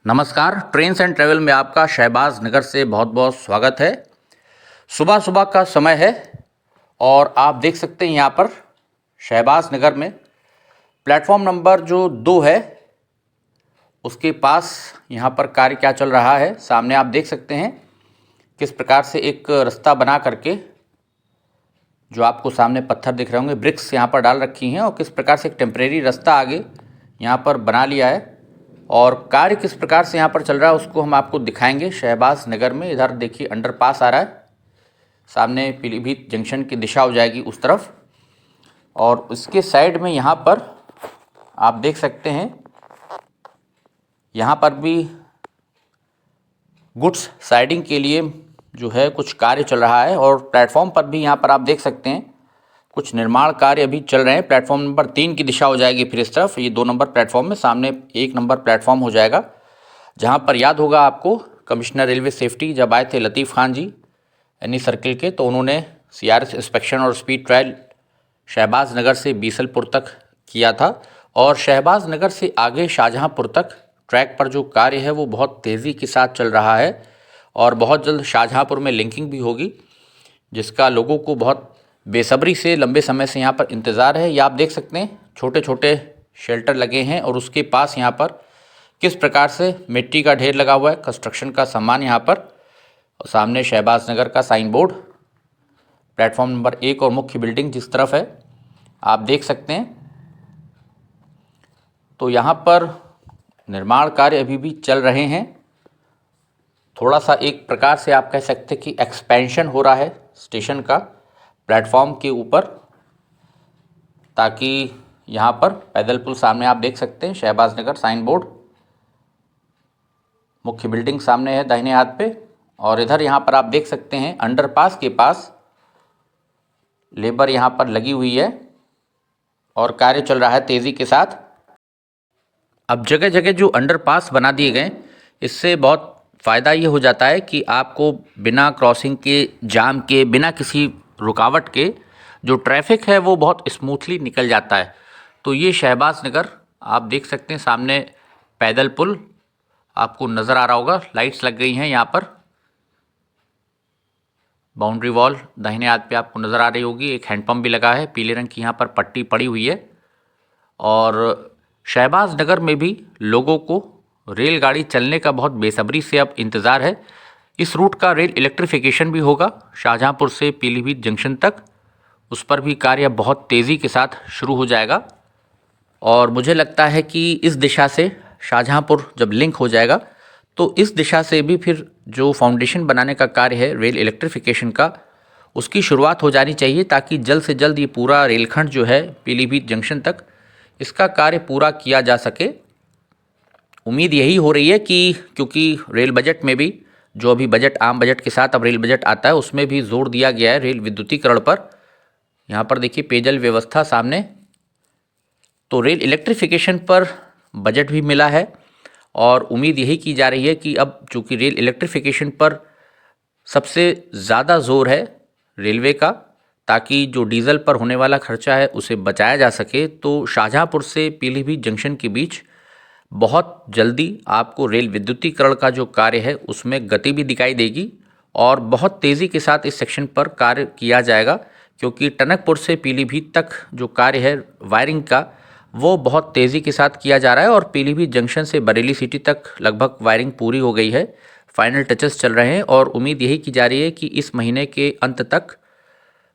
नमस्कार। Trains and travel में आपका शहबाज नगर से बहुत बहुत स्वागत है। सुबह सुबह का समय है और आप देख सकते हैं यहाँ पर शहबाज नगर में प्लेटफॉर्म नंबर जो 2 है उसके पास यहाँ पर कार्य क्या चल रहा है। सामने आप देख सकते हैं किस प्रकार से एक रास्ता बना करके, जो आपको सामने पत्थर दिख रहे होंगे, ब्रिक्स यहाँ पर डाल रखी हैं और किस प्रकार से एक टेम्परेरी रास्ता आगे यहाँ पर बना लिया है और कार्य किस प्रकार से यहाँ पर चल रहा है उसको हम आपको दिखाएंगे। शहबाज नगर में इधर देखिए अंडरपास आ रहा है, सामने पीलीभीत जंक्शन की दिशा हो जाएगी उस तरफ, और उसके साइड में यहाँ पर आप देख सकते हैं यहाँ पर भी गुड्स साइडिंग के लिए जो है कुछ कार्य चल रहा है और प्लेटफॉर्म पर भी यहाँ पर आप देख सकते हैं कुछ निर्माण कार्य अभी चल रहे हैं। प्लेटफॉर्म नंबर 3 की दिशा हो जाएगी फिर इस तरफ, ये 2 नंबर प्लेटफॉर्म में, सामने 1 नंबर प्लेटफॉर्म हो जाएगा, जहाँ पर याद होगा आपको कमिश्नर रेलवे सेफ्टी जब आए थे लतीफ़ खान जी एनी सर्किल के, तो उन्होंने CRS इंस्पेक्शन और स्पीड ट्रायल शहबाज नगर से बीसलपुर तक किया था और शहबाज नगर से आगे शाहजहाँपुर तक ट्रैक पर जो कार्य है वो बहुत तेज़ी के साथ चल रहा है और बहुत जल्द शाहजहाँपुर में लिंकिंग भी होगी, जिसका लोगों को बहुत बेसब्री से लंबे समय से यहाँ पर इंतज़ार है। ये आप देख सकते हैं छोटे छोटे शेल्टर लगे हैं और उसके पास यहाँ पर किस प्रकार से मिट्टी का ढेर लगा हुआ है, कंस्ट्रक्शन का सामान यहाँ पर, और सामने शहबाज नगर का साइन बोर्ड, प्लेटफॉर्म नंबर 1 और मुख्य बिल्डिंग जिस तरफ है आप देख सकते हैं। तो यहाँ पर निर्माण कार्य अभी भी चल रहे हैं, थोड़ा सा एक प्रकार से आप कह सकते हैं कि एक्सपेंशन हो रहा है स्टेशन का प्लेटफॉर्म के ऊपर, ताकि यहाँ पर पैदल पुल सामने आप देख सकते हैं, शहबाज नगर साइन बोर्ड, मुख्य बिल्डिंग सामने है दाहिने हाथ पे, और इधर यहाँ पर आप देख सकते हैं अंडरपास के पास लेबर यहाँ पर लगी हुई है और कार्य चल रहा है तेज़ी के साथ। अब जगह जगह जो अंडरपास बना दिए गए, इससे बहुत फ़ायदा ये हो जाता है कि आपको बिना क्रॉसिंग के, जाम के, बिना किसी रुकावट के जो ट्रैफिक है वो बहुत स्मूथली निकल जाता है। तो ये शहबाज नगर आप देख सकते हैं, सामने पैदल पुल आपको नज़र आ रहा होगा, लाइट्स लग गई हैं यहाँ पर, बाउंड्री वॉल दाहिने हाथ पे आपको नज़र आ रही होगी, एक हैंडपम्प भी लगा है, पीले रंग की यहाँ पर पट्टी पड़ी हुई है। और शहबाज नगर में भी लोगों को रेलगाड़ी चलने का बहुत बेसब्री से अब इंतज़ार है। इस रूट का रेल इलेक्ट्रिफिकेशन भी होगा शाहजहाँपुर से पीलीभीत जंक्शन तक, उस पर भी कार्य बहुत तेज़ी के साथ शुरू हो जाएगा और मुझे लगता है कि इस दिशा से शाहजहाँपुर जब लिंक हो जाएगा तो इस दिशा से भी फिर जो फाउंडेशन बनाने का कार्य है रेल इलेक्ट्रिफिकेशन का, उसकी शुरुआत हो जानी चाहिए, ताकि जल्द से जल्द ये पूरा रेलखंड जो है पीलीभीत जंक्शन तक, इसका कार्य पूरा किया जा सके। उम्मीद यही हो रही है कि क्योंकि रेल बजट में भी, जो अभी बजट आम बजट के साथ अब रेल बजट आता है, उसमें भी जोर दिया गया है रेल विद्युतीकरण पर। यहाँ पर देखिए पेयजल व्यवस्था सामने, तो रेल इलेक्ट्रिफिकेशन पर बजट भी मिला है और उम्मीद यही की जा रही है कि अब चूँकि रेल इलेक्ट्रिफिकेशन पर सबसे ज़्यादा जोर है रेलवे का, ताकि जो डीजल पर होने वाला खर्चा है उसे बचाया जा सके, तो शाहजहाँपुर से पीलीभीत जंक्शन के बीच बहुत जल्दी आपको रेल विद्युतीकरण का जो कार्य है उसमें गति भी दिखाई देगी और बहुत तेज़ी के साथ इस सेक्शन पर कार्य किया जाएगा, क्योंकि टनकपुर से पीलीभीत तक जो कार्य है वायरिंग का वो बहुत तेज़ी के साथ किया जा रहा है और पीलीभीत जंक्शन से बरेली सिटी तक लगभग वायरिंग पूरी हो गई है, फाइनल टचेस चल रहे हैं और उम्मीद यही की जा रही है कि इस महीने के अंत तक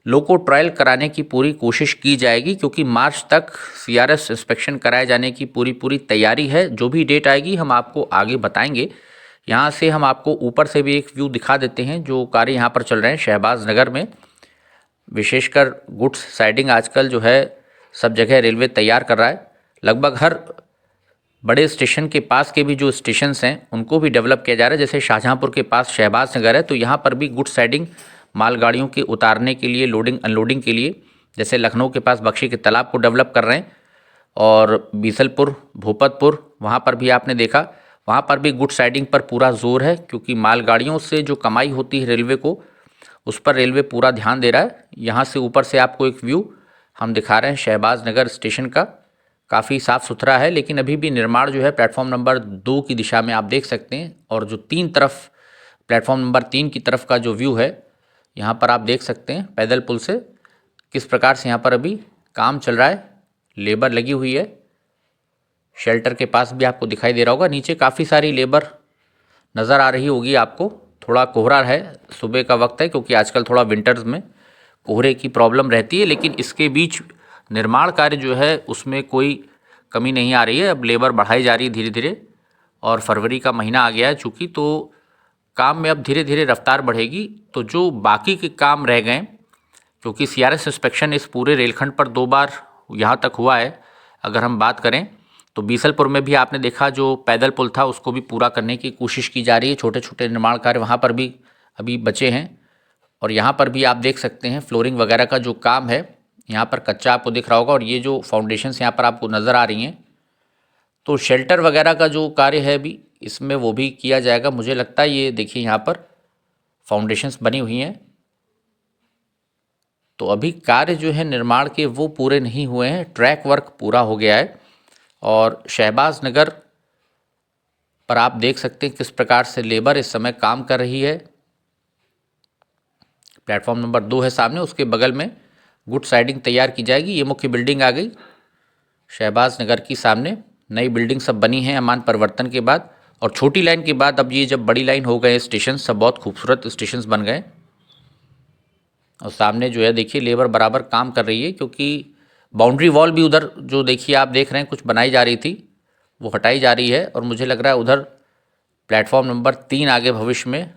लोको ट्रायल कराने की पूरी कोशिश की जाएगी, क्योंकि मार्च तक CRS इंस्पेक्शन कराए जाने की पूरी तैयारी है। जो भी डेट आएगी हम आपको आगे बताएंगे। यहाँ से हम आपको ऊपर से भी एक व्यू दिखा देते हैं जो कार्य यहाँ पर चल रहे हैं शहबाज नगर में, विशेषकर गुड्स साइडिंग आजकल जो है सब जगह रेलवे तैयार कर रहा है। लगभग हर बड़े स्टेशन के पास के भी जो स्टेशंस हैं उनको भी डेवलप किया जा रहा है। जैसे शाहजहाँपुर के पास शहबाज नगर है, तो यहाँ पर भी गुड्स साइडिंग मालगाड़ियों के उतारने के लिए, लोडिंग अनलोडिंग के लिए, जैसे लखनऊ के पास बख्शी के तालाब को डेवलप कर रहे हैं और बीसलपुर, भूपतपुर, वहाँ पर भी आपने देखा, वहाँ पर भी गुड साइडिंग पर पूरा जोर है, क्योंकि मालगाड़ियों से जो कमाई होती है रेलवे को, उस पर रेलवे पूरा ध्यान दे रहा है। यहाँ से ऊपर से आपको एक व्यू हम दिखा रहे हैं शहबाज नगर स्टेशन का, काफ़ी साफ़ सुथरा है, लेकिन अभी भी निर्माण जो है प्लेटफॉर्म नंबर 2 की दिशा में आप देख सकते हैं। और जो 3 तरफ प्लेटफॉर्म नंबर 3 की तरफ का जो व्यू है यहाँ पर आप देख सकते हैं पैदल पुल से किस प्रकार से यहाँ पर अभी काम चल रहा है, लेबर लगी हुई है। शेल्टर के पास भी आपको दिखाई दे रहा होगा, नीचे काफ़ी सारी लेबर नज़र आ रही होगी आपको। थोड़ा कोहरा है, सुबह का वक्त है क्योंकि आजकल थोड़ा विंटर्स में कोहरे की प्रॉब्लम रहती है, लेकिन इसके बीच निर्माण कार्य जो है उसमें कोई कमी नहीं आ रही है। अब लेबर बढ़ाई जा रही है धीरे धीरे, और फरवरी का महीना आ गया है चूँकि, तो काम में अब धीरे धीरे रफ्तार बढ़ेगी। तो जो बाकी के काम रह गए, क्योंकि सीआरएस इंस्पेक्शन इस पूरे रेलखंड पर 2 बार यहाँ तक हुआ है। अगर हम बात करें तो बीसलपुर में भी आपने देखा जो पैदल पुल था उसको भी पूरा करने की कोशिश की जा रही है। छोटे छोटे निर्माण कार्य वहाँ पर भी अभी बचे हैं। और यहाँ पर भी आप देख सकते हैं फ्लोरिंग वगैरह का जो काम है यहाँ पर कच्चा आपको दिख रहा होगा, और ये जो फाउंडेशंस यहाँ पर आपको नज़र आ रही हैं, तो शेल्टर वगैरह का जो कार्य है अभी इसमें वो भी किया जाएगा मुझे लगता है। ये देखिए यहाँ पर फाउंडेशंस बनी हुई हैं, तो अभी कार्य जो है निर्माण के वो पूरे नहीं हुए हैं। ट्रैक वर्क पूरा हो गया है। और शहबाज नगर पर आप देख सकते हैं किस प्रकार से लेबर इस समय काम कर रही है। प्लेटफॉर्म नंबर 2 है सामने, उसके बगल में गुड साइडिंग तैयार की जाएगी। ये मुख्य बिल्डिंग आ गई शहबाज नगर की, सामने नई बिल्डिंग सब बनी है अमान परिवर्तन के बाद। और छोटी लाइन के बाद अब ये जब बड़ी लाइन हो गए, स्टेशन सब बहुत खूबसूरत स्टेशन बन गए। और सामने जो है देखिए लेबर बराबर काम कर रही है, क्योंकि बाउंड्री वॉल भी उधर जो देखिए आप देख रहे हैं कुछ बनाई जा रही थी वो हटाई जा रही है। और मुझे लग रहा है उधर प्लेटफॉर्म नंबर 3 आगे भविष्य में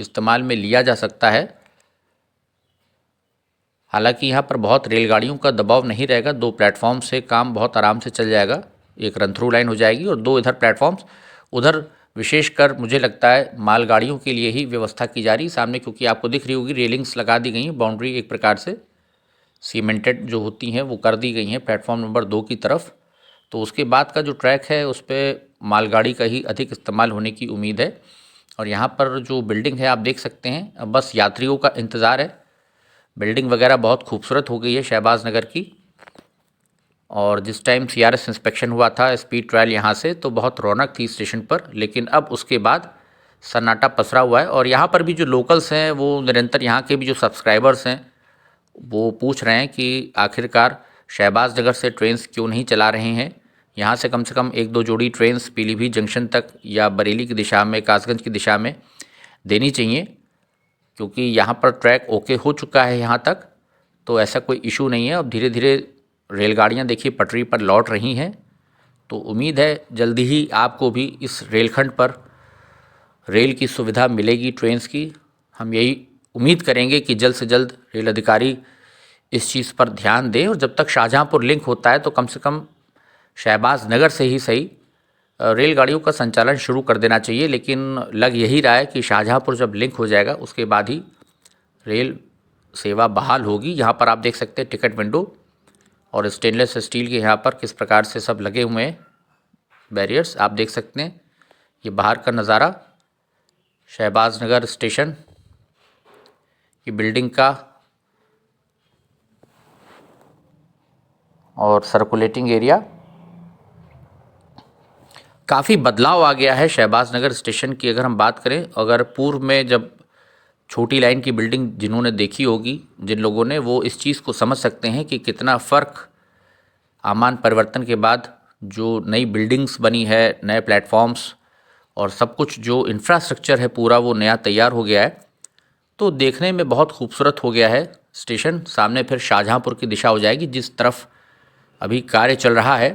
इस्तेमाल में लिया जा सकता है। हालांकि यहाँ पर बहुत रेलगाड़ियों का दबाव नहीं रहेगा, 2 प्लेटफॉर्म से काम बहुत आराम से चल जाएगा। एक रन थ्रू लाइन हो जाएगी और 2 इधर प्लेटफॉर्म्स। उधर विशेषकर मुझे लगता है मालगाड़ियों के लिए ही व्यवस्था की जा रही सामने, क्योंकि आपको दिख रही होगी रेलिंग्स लगा दी गई हैं, बाउंड्री एक प्रकार से सीमेंटेड जो होती हैं वो कर दी गई हैं प्लेटफॉर्म नंबर 2 की तरफ। तो उसके बाद का जो ट्रैक है उस पर मालगाड़ी का ही अधिक इस्तेमाल होने की उम्मीद है। और यहाँ पर जो बिल्डिंग है आप देख सकते हैं, अब बस यात्रियों का इंतज़ार है। बिल्डिंग वगैरह बहुत खूबसूरत हो गई है शहबाज नगर की। और जिस टाइम सीआरएस इंस्पेक्शन हुआ था स्पीड ट्रायल यहाँ से, तो बहुत रौनक थी स्टेशन पर, लेकिन अब उसके बाद सन्नाटा पसरा हुआ है। और यहाँ पर भी जो लोकल्स हैं वो निरंतर, यहाँ के भी जो सब्सक्राइबर्स हैं वो पूछ रहे हैं कि आखिरकार शहबाज नगर से ट्रेन्स क्यों नहीं चला रहे हैं। यहाँ से कम 1-2 जोड़ी ट्रेन्स पीलीभीत जंक्शन तक या बरेली की दिशा में, कासगंज की दिशा में देनी चाहिए, क्योंकि यहाँ पर ट्रैक ओके हो चुका है यहाँ तक, तो ऐसा कोई इशू नहीं है। अब धीरे धीरे रेलगाड़ियाँ देखिए पटरी पर लौट रही हैं, तो उम्मीद है जल्दी ही आपको भी इस रेलखंड पर रेल की सुविधा मिलेगी, ट्रेन्स की। हम यही उम्मीद करेंगे कि जल्द से जल्द रेल अधिकारी इस चीज़ पर ध्यान दें। और जब तक शाहजहाँपुर लिंक होता है तो कम से कम शहबाज नगर से ही सही रेलगाड़ियों का संचालन शुरू कर देना चाहिए। लेकिन लग यही रहा है कि शाहजहाँपुर जब लिंक हो जाएगा उसके बाद ही रेल सेवा बहाल होगी। यहाँ पर आप देख सकते हैं टिकट विंडो और स्टेनलेस स्टील के यहाँ पर किस प्रकार से सब लगे हुए हैं बैरियर्स, आप देख सकते हैं। ये बाहर का नज़ारा शहबाज नगर स्टेशन की बिल्डिंग का और सर्कुलेटिंग एरिया। काफ़ी बदलाव आ गया है शहबाज नगर स्टेशन की अगर हम बात करें। अगर पूर्व में जब छोटी लाइन की बिल्डिंग जिन्होंने देखी होगी, जिन लोगों ने, वो इस चीज़ को समझ सकते हैं कि कितना फ़र्क आमान परिवर्तन के बाद जो नई बिल्डिंग्स बनी है, नए प्लेटफॉर्म्स और सब कुछ जो इंफ्रास्ट्रक्चर है पूरा वो नया तैयार हो गया है। तो देखने में बहुत खूबसूरत हो गया है स्टेशन। सामने फिर शाहजहाँपुर की दिशा हो जाएगी जिस तरफ अभी कार्य चल रहा है।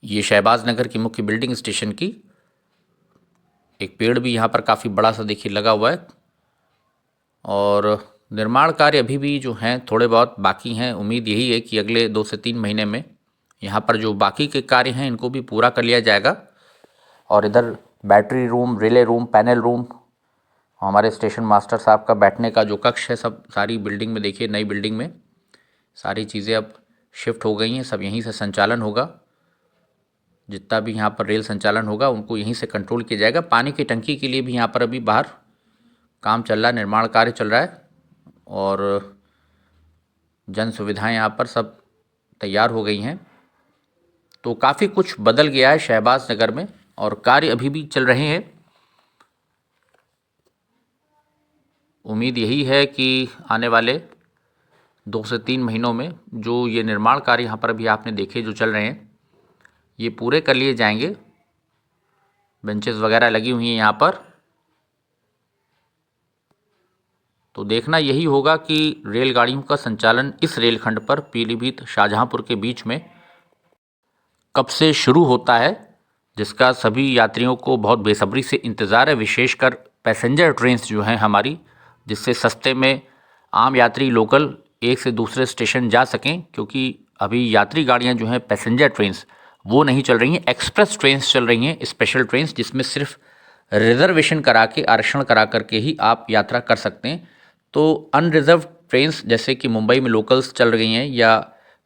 ये शहबाज नगर की मुख्य बिल्डिंग स्टेशन की। एक पेड़ भी यहाँ पर काफ़ी बड़ा सा देखिए लगा हुआ है। और निर्माण कार्य अभी भी जो हैं थोड़े बहुत बाकी हैं। उम्मीद यही है कि अगले 2 से 3 महीने में यहाँ पर जो बाकी के कार्य हैं इनको भी पूरा कर लिया जाएगा। और इधर battery room, relay room, panel room, हमारे स्टेशन मास्टर साहब का बैठने का जो कक्ष है, सब सारी बिल्डिंग में देखिए, नई बिल्डिंग में सारी चीज़ें अब शिफ्ट हो गई हैं। सब यहीं से संचालन होगा। जितना भी यहाँ पर रेल संचालन होगा उनको यहीं से कंट्रोल किया जाएगा। पानी की टंकी के लिए भी यहाँ पर अभी बाहर काम चल रहा है, निर्माण कार्य चल रहा है। और जन सुविधाएं यहाँ पर सब तैयार हो गई हैं। तो काफ़ी कुछ बदल गया है शहबाज नगर में और कार्य अभी भी चल रहे हैं। उम्मीद यही है कि आने वाले 2 से 3 महीनों में जो ये निर्माण कार्य यहाँ पर अभी आपने देखे जो चल रहे हैं, ये पूरे कर लिए जाएंगे। बेंचेस वगैरह लगी हुई हैं यहाँ पर। तो देखना यही होगा कि रेलगाड़ियों का संचालन इस रेलखंड पर पीलीभीत शाहजहांपुर के बीच में कब से शुरू होता है, जिसका सभी यात्रियों को बहुत बेसब्री से इंतज़ार है, विशेषकर पैसेंजर ट्रेन्स जो हैं हमारी, जिससे सस्ते में आम यात्री लोकल एक से दूसरे स्टेशन जा सकें। क्योंकि अभी यात्री गाड़ियां जो हैं पैसेंजर ट्रेन्स वो नहीं चल रही हैं, एक्सप्रेस ट्रेन्स चल रही हैं, स्पेशल ट्रेन्स, जिसमें सिर्फ रिजर्वेशन करा के, आरक्षण करा करके ही आप यात्रा कर सकते हैं। तो अनरिजर्व ट्रेन्स जैसे कि मुंबई में लोकल्स चल रही हैं या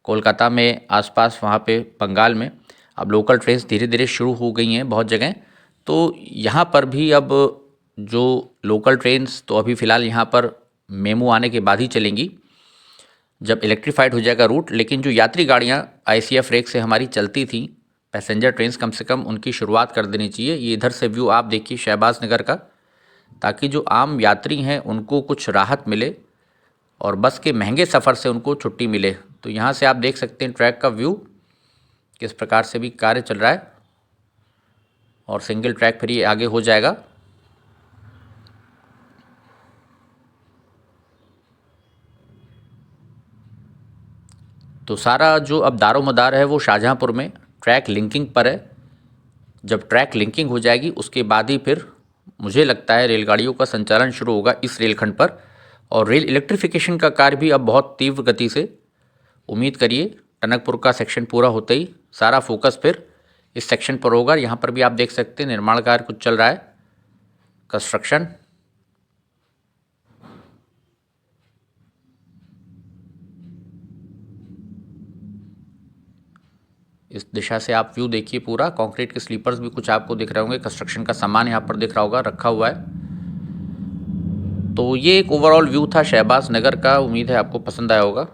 कोलकाता में आसपास वहाँ पे बंगाल में अब लोकल ट्रेन्स धीरे धीरे शुरू हो गई हैं बहुत जगह। तो यहाँ पर भी अब जो लोकल ट्रेन्स तो अभी फ़िलहाल यहाँ पर मेमू आने के बाद ही चलेंगी, जब इलेक्ट्रीफाइड हो जाएगा रूट। लेकिन जो यात्री गाड़ियाँ ICF रेक से हमारी चलती थी, पैसेंजर ट्रेन्स, कम से कम उनकी शुरुआत कर देनी चाहिए। ये इधर से व्यू आप देखिए शहबाज नगर का, ताकि जो आम यात्री हैं उनको कुछ राहत मिले और बस के महंगे सफ़र से उनको छुट्टी मिले। तो यहाँ से आप देख सकते हैं ट्रैक का व्यू किस प्रकार से भी कार्य चल रहा है और सिंगल ट्रैक फिर ये आगे हो जाएगा। तो सारा जो अब दारोमदार है वो शाहजहांपुर में ट्रैक लिंकिंग पर है। जब ट्रैक लिंकिंग हो जाएगी उसके बाद ही फिर मुझे लगता है रेलगाड़ियों का संचालन शुरू होगा इस रेलखंड पर। और रेल इलेक्ट्रिफिकेशन का कार्य भी अब बहुत तीव्र गति से, उम्मीद करिए टनकपुर का सेक्शन पूरा होते ही सारा फोकस फिर इस सेक्शन पर होगा। यहाँ पर भी आप देख सकते हैं निर्माण कार्य कुछ चल रहा है, कंस्ट्रक्शन। इस दिशा से आप व्यू देखिए पूरा, कंक्रीट के स्लीपर्स भी कुछ आपको दिख रहे होंगे, कंस्ट्रक्शन का सामान यहाँ पर दिख रहा होगा रखा हुआ है। तो ये एक ओवरऑल व्यू था शहबाज नगर का, उम्मीद है आपको पसंद आया होगा।